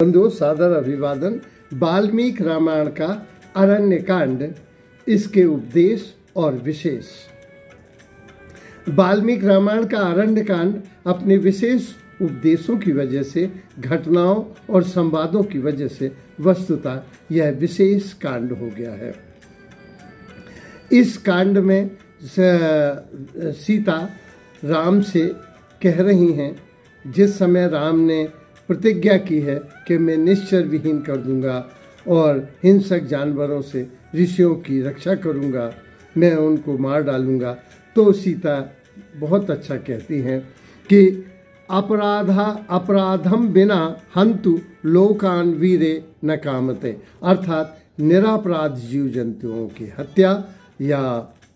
बंधु सादर अभिवादन। वाल्मीकि रामायण का अरण्य कांड, इसके उपदेश और विशेष। वाल्मीकि रामायण का अरण्य कांड अपने विशेष उपदेशों की वजह से, घटनाओं और संवादों की वजह से वस्तुतः यह विशेष कांड हो गया है। इस कांड में सीता राम से कह रही हैं, जिस समय राम ने प्रतिज्ञा की है कि मैं निश्चर विहीन कर दूंगा और हिंसक जानवरों से ऋषियों की रक्षा करूंगा, मैं उनको मार डालूंगा, तो सीता बहुत अच्छा कहती हैं कि अपराधम बिना हंतु लोकान वीरे न कामते, अर्थात निरापराध जीव जंतुओं की हत्या या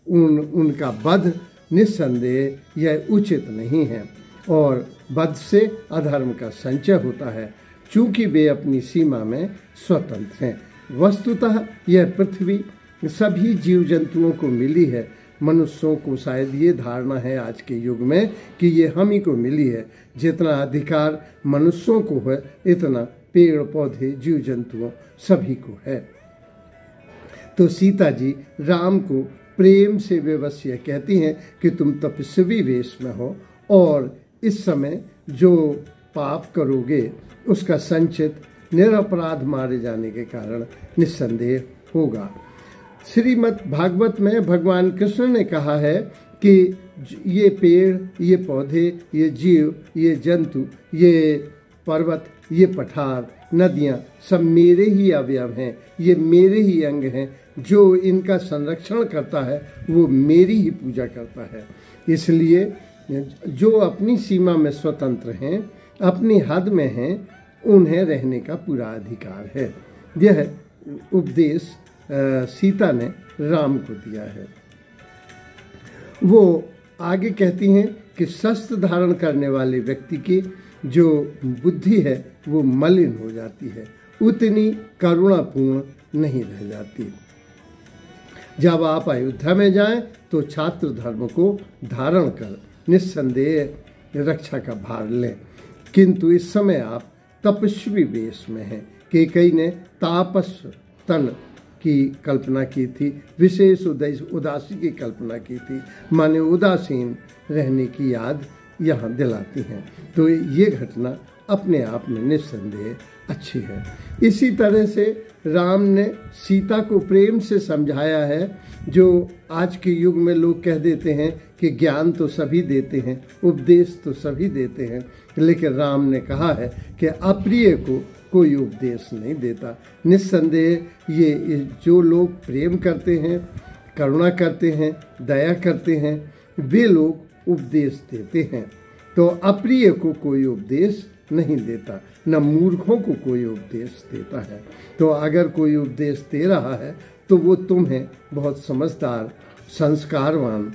उनका वध निस्संदेह यह उचित नहीं है और वध से अधर्म का संचय होता है, चूंकि वे अपनी सीमा में स्वतंत्र हैं। वस्तुतः यह पृथ्वी सभी जीव जंतुओं को मिली है। मनुष्यों को शायद ये धारणा है आज के युग में कि ये हम ही को मिली है। जितना अधिकार मनुष्यों को है, इतना पेड़ पौधे जीव जंतुओं सभी को है। तो सीता जी राम को प्रेम से विवश कहती हैं कि तुम तपस्वी वेश में हो और इस समय जो पाप करोगे उसका संचित निरपराध मारे जाने के कारण निस्संदेह होगा। श्रीमद् भागवत में भगवान कृष्ण ने कहा है कि ये पेड़, ये पौधे, ये जीव, ये जंतु, ये पर्वत, ये पठार, नदियाँ सब मेरे ही अवयव हैं, ये मेरे ही अंग हैं। जो इनका संरक्षण करता है वो मेरी ही पूजा करता है। इसलिए जो अपनी सीमा में स्वतंत्र हैं, अपनी हद में हैं, उन्हें रहने का पूरा अधिकार है। यह उपदेश सीता ने राम को दिया है। वो आगे कहती हैं कि शस्त्र धारण करने वाले व्यक्ति की जो बुद्धि है वो मलिन हो जाती है, उतनी करुणापूर्ण नहीं रह जाती। जब आप अयोध्या में जाएं तो छात्र धर्म को धारण कर निस्संदेह रक्षा का भार लें, किंतु इस समय आप तपस्वी वेश में हैं। कैकेयी ने तापस तन की कल्पना की थी, विशेष उदासी की कल्पना की थी, माने उदासीन रहने की याद यहाँ दिलाती हैं। तो ये घटना अपने आप में निस्संदेह अच्छी है। इसी तरह से राम ने सीता को प्रेम से समझाया है। जो आज के युग में लोग कह देते हैं कि ज्ञान तो सभी देते हैं, उपदेश तो सभी देते हैं, लेकिन राम ने कहा है कि अप्रिय को कोई उपदेश नहीं देता। निस्संदेह ये जो लोग प्रेम करते हैं, करुणा करते हैं, दया करते हैं, वे लोग उपदेश देते हैं। तो अप्रिय को कोई उपदेश नहीं देता, न मूर्खों को कोई उपदेश देता है। तो अगर कोई उपदेश दे रहा है तो वो तुम्हें बहुत समझदार, संस्कारवान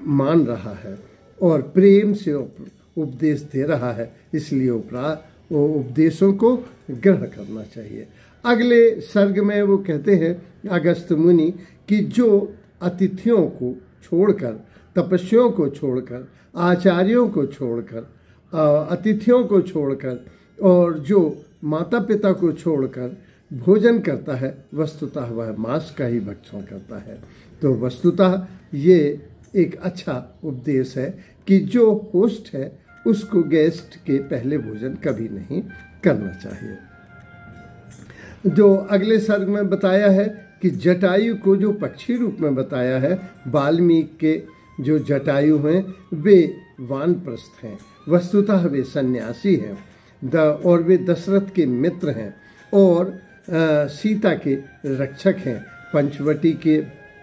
मान रहा है और प्रेम से उपदेश दे रहा है, इसलिए वो उपदेशों को ग्रहण करना चाहिए। अगले सर्ग में वो कहते हैं अगस्त्य मुनि कि जो अतिथियों को छोड़कर, तपस्वियों को छोड़कर, आचार्यों को छोड़कर, अतिथियों को छोड़कर और जो माता पिता को छोड़कर भोजन करता है, वस्तुतः वह मांस का ही भक्षण करता है। तो वस्तुतः ये एक अच्छा उपदेश है कि जो होस्ट है उसको गेस्ट के पहले भोजन कभी नहीं करना चाहिए। जो अगले सर्ग में बताया है कि जटायु को जो पक्षी रूप में बताया है, वाल्मीकि के जो जटायु हैं वे वानप्रस्थ हैं, वस्तुतः वे सन्यासी हैं और वे दशरथ के मित्र हैं और सीता के रक्षक हैं। पंचवटी के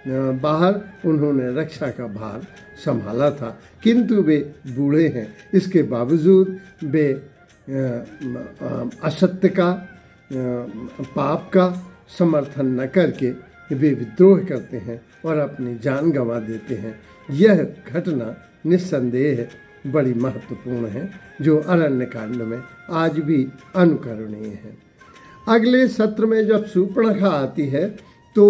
बाहर उन्होंने रक्षा का भार संभाला था, किंतु वे बूढ़े हैं। इसके बावजूद वे असत्य का, पाप का समर्थन न करके वे विद्रोह करते हैं और अपनी जान गंवा देते हैं। यह घटना निस्संदेह बड़ी महत्वपूर्ण है, जो अरण्य कांड में आज भी अनुकरणीय है। अगले सत्र में जब शूर्पणखा आती है तो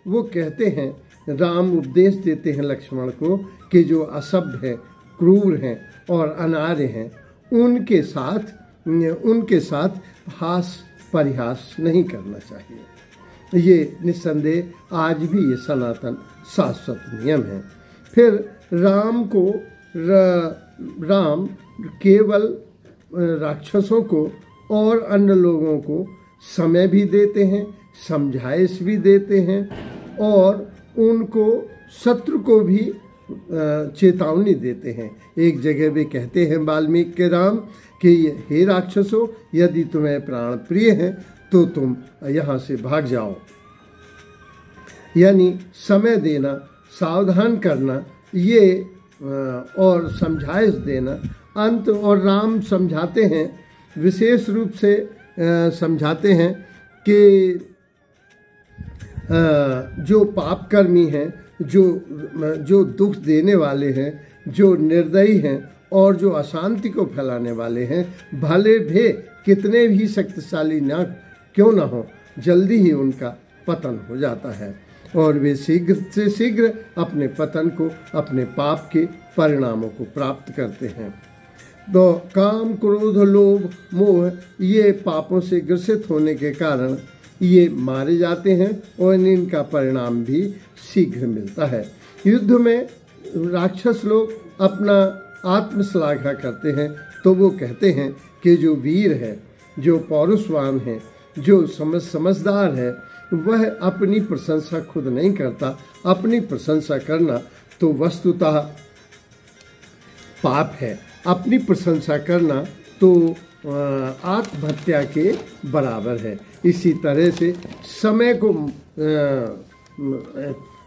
वो कहते हैं, राम उपदेश देते हैं लक्ष्मण को कि जो असभ्य है, क्रूर हैं और अनार्य हैं, उनके साथ उनके साथ हास परिहास नहीं करना चाहिए। ये निस्संदेह आज भी ये सनातन शाश्वत नियम है। फिर राम केवल राक्षसों को और अन्य लोगों को समय भी देते हैं, समझाइश भी देते हैं और उनको शत्रु को भी चेतावनी देते हैं। एक जगह वे कहते हैं वाल्मीकि के राम कि हे राक्षसों, यदि तुम्हें प्राण प्रिय हैं तो तुम यहाँ से भाग जाओ। यानी समय देना, सावधान करना, ये और समझाइश देना। अंत और राम समझाते हैं, विशेष रूप से समझाते हैं कि जो पापकर्मी हैं, जो दुख देने वाले हैं, जो निर्दयी हैं और जो अशांति को फैलाने वाले हैं, भले भी कितने भी शक्तिशाली ना क्यों ना हो, जल्दी ही उनका पतन हो जाता है और वे शीघ्र से शीघ्र अपने पतन को, अपने पाप के परिणामों को प्राप्त करते हैं। तो काम, क्रोध, लोभ, मोह ये पापों से ग्रसित होने के कारण ये मारे जाते हैं और इनका परिणाम भी शीघ्र मिलता है। युद्ध में राक्षस लोग अपना आत्मश्लाघा करते हैं, तो वो कहते हैं कि जो वीर है, जो पौरुषवान है, जो समझदार है, वह अपनी प्रशंसा खुद नहीं करता। अपनी प्रशंसा करना तो वस्तुतः पाप है। अपनी प्रशंसा करना तो आत्महत्या के बराबर है। इसी तरह से समय को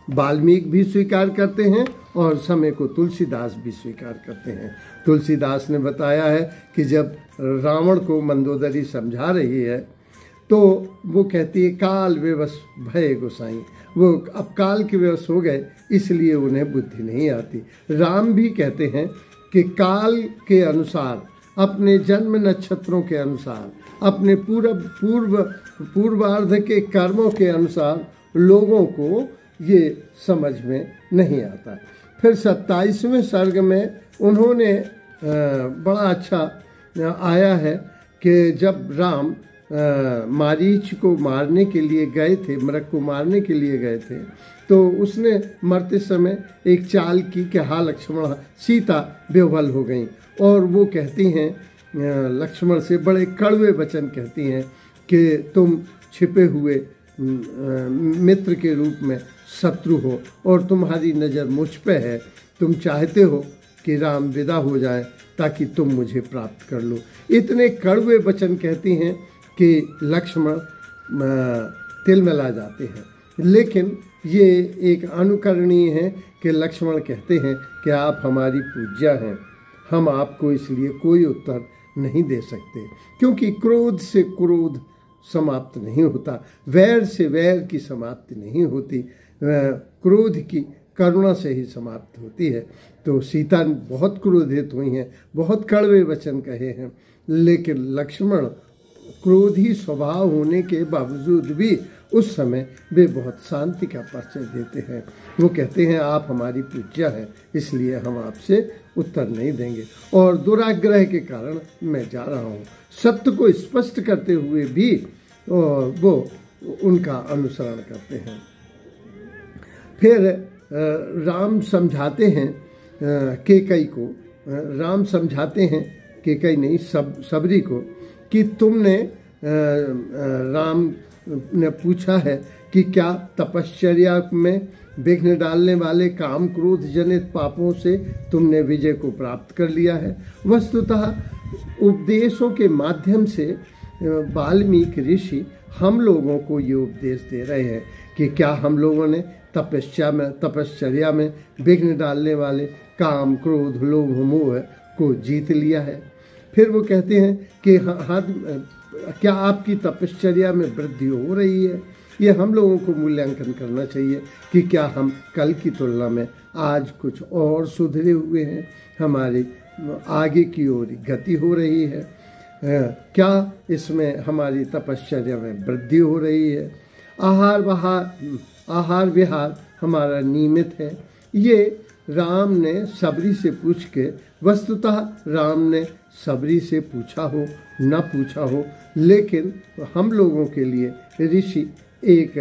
वाल्मीकि भी स्वीकार करते हैं और समय को तुलसीदास भी स्वीकार करते हैं। तुलसीदास ने बताया है कि जब रावण को मंदोदरी समझा रही है तो वो कहती है काल विवश भय गोसाई। वो अब काल के विवश हो गए, इसलिए उन्हें बुद्धि नहीं आती। राम भी कहते हैं कि काल के अनुसार, अपने जन्म नक्षत्रों के अनुसार, अपने पूर्वार्ध के कर्मों के अनुसार लोगों को ये समझ में नहीं आता। फिर 27वें सर्ग में उन्होंने बड़ा अच्छा आया है कि जब राम मारीच को मारने के लिए गए थे, मृग को मारने के लिए गए थे, तो उसने मरते समय एक चाल की कि हा लक्ष्मण, सीता बेवल हो गई और वो कहती हैं लक्ष्मण से, बड़े कड़वे वचन कहती हैं कि तुम छिपे हुए मित्र के रूप में शत्रु हो और तुम्हारी नज़र मुझ पे है। तुम चाहते हो कि राम विदा हो जाए ताकि तुम मुझे प्राप्त कर लो। इतने कड़वे वचन कहती हैं कि लक्ष्मण तिलमिला जाते हैं। लेकिन ये एक अनुकरणीय है कि लक्ष्मण कहते हैं कि आप हमारी पूज्या हैं, हम आपको इसलिए कोई उत्तर नहीं दे सकते, क्योंकि क्रोध से क्रोध समाप्त नहीं होता, वैर से वैर की समाप्ति नहीं होती, क्रोध की करुणा से ही समाप्त होती है। तो सीता बहुत क्रोधित हुई हैं, बहुत कड़वे वचन कहे हैं, लेकिन लक्ष्मण क्रोधी स्वभाव होने के बावजूद भी उस समय वे बहुत शांति का परिचय देते हैं। वो कहते हैं आप हमारी पूज्या हैं, इसलिए हम आपसे उत्तर नहीं देंगे और दुराग्रह के कारण मैं जा रहा हूँ। सत्य को स्पष्ट करते हुए भी वो उनका अनुसरण करते हैं। फिर राम समझाते हैं कैकई को, राम समझाते हैं कैकई नहीं सबरी को कि तुमने, राम ने पूछा है कि क्या तपश्चर्या में विघ्न डालने वाले काम क्रोध जनित पापों से तुमने विजय को प्राप्त कर लिया है। वस्तुतः उपदेशों के माध्यम से वाल्मीकि ऋषि हम लोगों को ये उपदेश दे रहे हैं कि क्या हम लोगों ने तपश्चर्या में विघ्न डालने वाले काम क्रोध लोभ मोह को जीत लिया है। फिर वो कहते हैं कि क्या आपकी तपश्चर्या में वृद्धि हो रही है। ये हम लोगों को मूल्यांकन करना चाहिए कि क्या हम कल की तुलना में आज कुछ और सुधरे हुए हैं, हमारी आगे की ओर गति हो रही है, क्या इसमें हमारी तपश्चर्या में वृद्धि हो रही है, आहार विहार हमारा नियमित है। ये राम ने सबरी से पूछ के, वस्तुतः राम ने सबरी से पूछा हो न पूछा हो, लेकिन हम लोगों के लिए ऋषि एक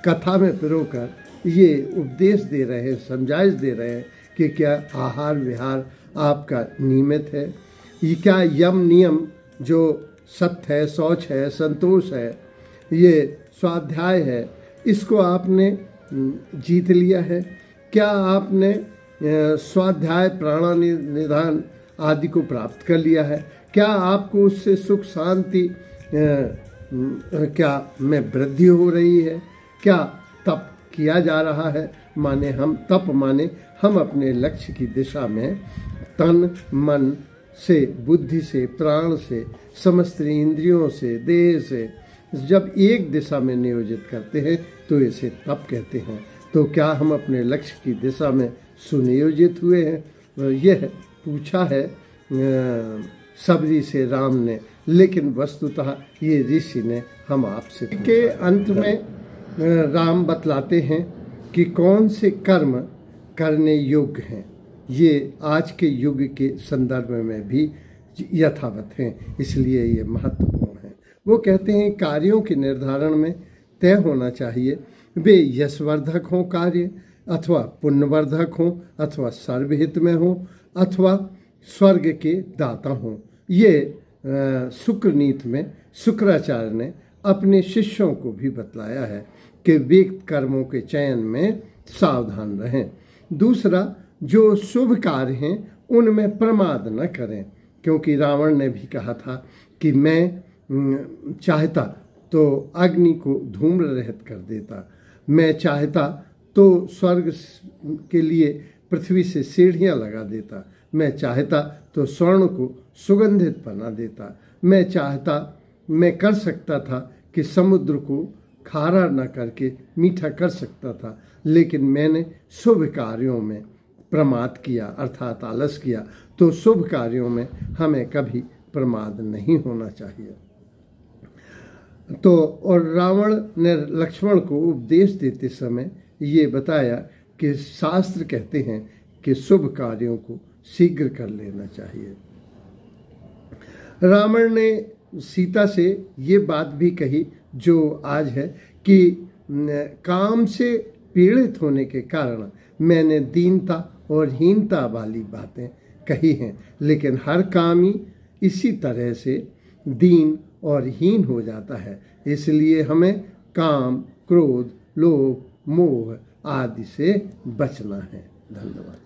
कथा में पिरोकर ये उपदेश दे रहे हैं, समझाइश दे रहे हैं कि क्या आहार विहार आपका नियमित है, ये क्या यम नियम जो सत्य है, शौच है, संतोष है, ये स्वाध्याय है, इसको आपने जीत लिया है? क्या आपने स्वाध्याय प्राणानिधान आदि को प्राप्त कर लिया है? क्या आपको उससे सुख शांति क्या में वृद्धि हो रही है? क्या तप किया जा रहा है? माने हम तप माने हम अपने लक्ष्य की दिशा में तन मन से, बुद्धि से, प्राण से, समस्त इंद्रियों से, देह से जब एक दिशा में नियोजित करते हैं तो इसे तप कहते हैं। तो क्या हम अपने लक्ष्य की दिशा में सुनियोजित हुए हैं? यह पूछा है सबरी से राम ने, लेकिन वस्तुतः ये ऋषि ने हम आपसे। के अंत में राम बतलाते हैं कि कौन से कर्म करने योग्य हैं। ये आज के युग के संदर्भ में भी यथावत हैं, इसलिए ये महत्वपूर्ण है। वो कहते हैं कार्यों के निर्धारण में तय होना चाहिए, वे यशवर्धक हों कार्य, अथवा पुण्यवर्धक हों, अथवा सर्वहित में हों, अथवा स्वर्ग के दाता हों। ये शुक्र नीति में शुक्राचार्य ने अपने शिष्यों को भी बतलाया है कि वे कर्मों के चयन में सावधान रहें। दूसरा, जो शुभ कार्य हैं उनमें प्रमाद न करें, क्योंकि रावण ने भी कहा था कि मैं चाहता तो अग्नि को धूम्र रहित कर देता, मैं चाहता तो स्वर्ग के लिए पृथ्वी से सीढ़ियाँ लगा देता, मैं चाहता तो स्वर्ण को सुगंधित बना देता, मैं कर सकता था कि समुद्र को खारा न करके मीठा कर सकता था, लेकिन मैंने शुभ कार्यों में प्रमाद किया अर्थात आलस किया। तो शुभ कार्यों में हमें कभी प्रमाद नहीं होना चाहिए। तो और रावण ने लक्ष्मण को उपदेश देते समय ये बताया कि शास्त्र कहते हैं कि शुभ कार्यों को शीघ्र कर लेना चाहिए। रावण ने सीता से ये बात भी कही जो आज है कि काम से पीड़ित होने के कारण मैंने दीनता और हीनता वाली बातें कही हैं, लेकिन हर कामी इसी तरह से दीन और हीन हो जाता है। इसलिए हमें काम, क्रोध, लोभ, मोह आदि से बचना है। धन्यवाद।